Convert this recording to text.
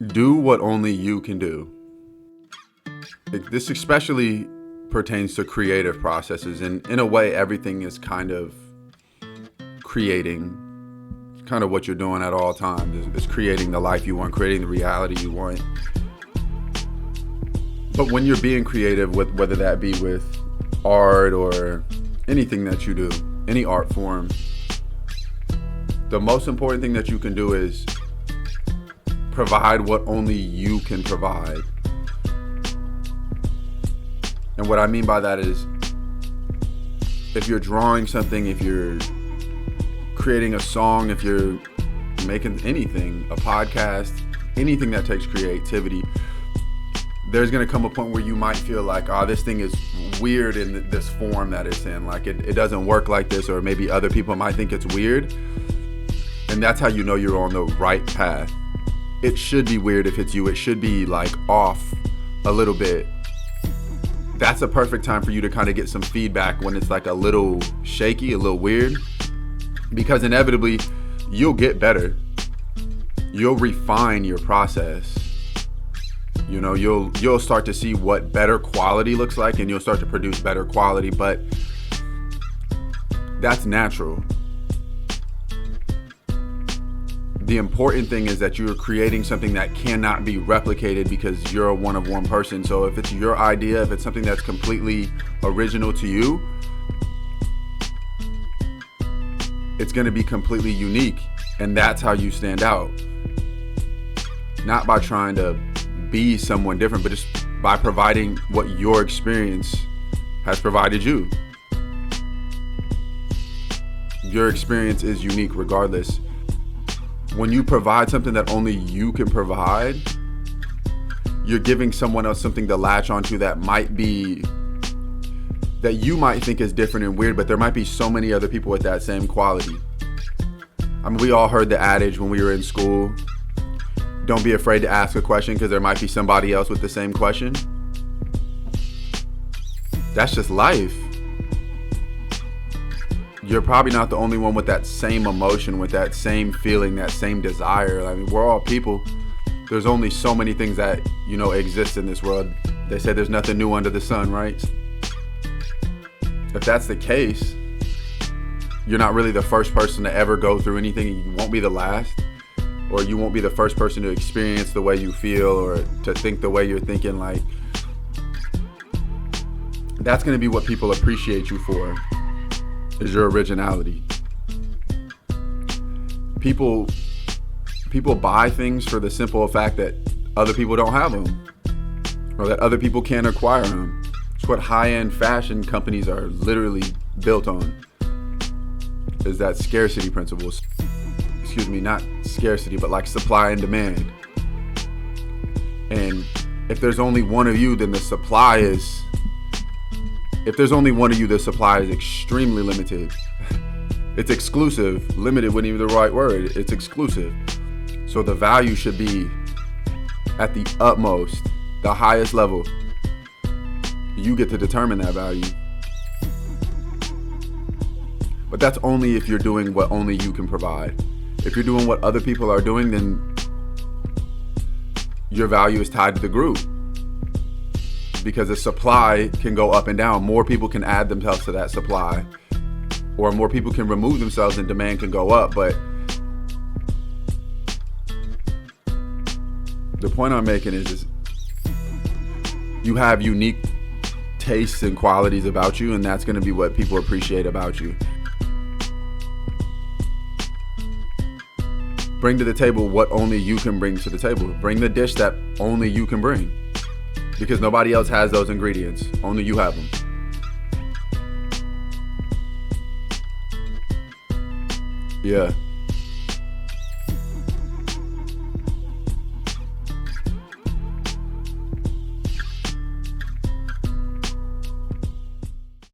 Do what only you can do. This especially pertains to creative processes, and in a way, everything is kind of creating, kind of what you're doing at all times. Is creating the life you want, creating the reality you want. But when you're being creative, with whether that be with art or anything that you do, any art form, the most important thing that you can do is provide what only you can provide. And what I mean by that is, if you're drawing something, if you're creating a song, if you're making anything, a podcast, anything that takes creativity, there's going to come a point where you might feel like, this thing is weird in this form that it's in. Like it doesn't work like this, or maybe other people might think it's weird. And that's how you know you're on the right path. It should be weird if it's you. It should be like off a little bit. That's a perfect time for you to kind of get some feedback when it's like a little shaky, a little weird, because inevitably you'll get better. You'll refine your process. You know, you'll start to see what better quality looks like, and you'll start to produce better quality, but that's natural. The important thing is that you're creating something that cannot be replicated because you're a one-of-one person. So if it's your idea, if it's something that's completely original to you, it's going to be completely unique. And that's how you stand out. Not by trying to be someone different, but just by providing what your experience has provided you. Your experience is unique regardless. When you provide something that only you can provide, you're giving someone else something to latch onto that you might think is different and weird, but there might be so many other people with that same quality. I mean, we all heard the adage when we were in school, don't be afraid to ask a question because there might be somebody else with the same question. That's just life. You're probably not the only one with that same emotion, with that same feeling, that same desire. I mean, we're all people. There's only so many things that, exist in this world. They say there's nothing new under the sun, right? If that's the case, you're not really the first person to ever go through anything, and you won't be the last. Or you won't be the first person to experience the way you feel or to think the way you're thinking. Like, that's going to be what people appreciate you for, is your originality. People buy things for the simple fact that other people don't have them, or that other people can't acquire them. It's what high-end fashion companies are literally built on, is that scarcity principle. Excuse me, not scarcity, but like supply and demand. And if there's only one of you, then the supply is extremely limited. It's exclusive. Limited wouldn't even be the right word. It's exclusive. So the value should be at the utmost, the highest level. You get to determine that value. But that's only if you're doing what only you can provide. If you're doing what other people are doing, then your value is tied to the group. Because the supply can go up and down. More people can add themselves to that supply, or more people can remove themselves and demand can go up. But the point I'm making is you have unique tastes and qualities about you, and that's going to be what people appreciate about you. Bring to the table what only you can bring to the table. Bring the dish that only you can bring. Because nobody else has those ingredients. Only you have them. Yeah.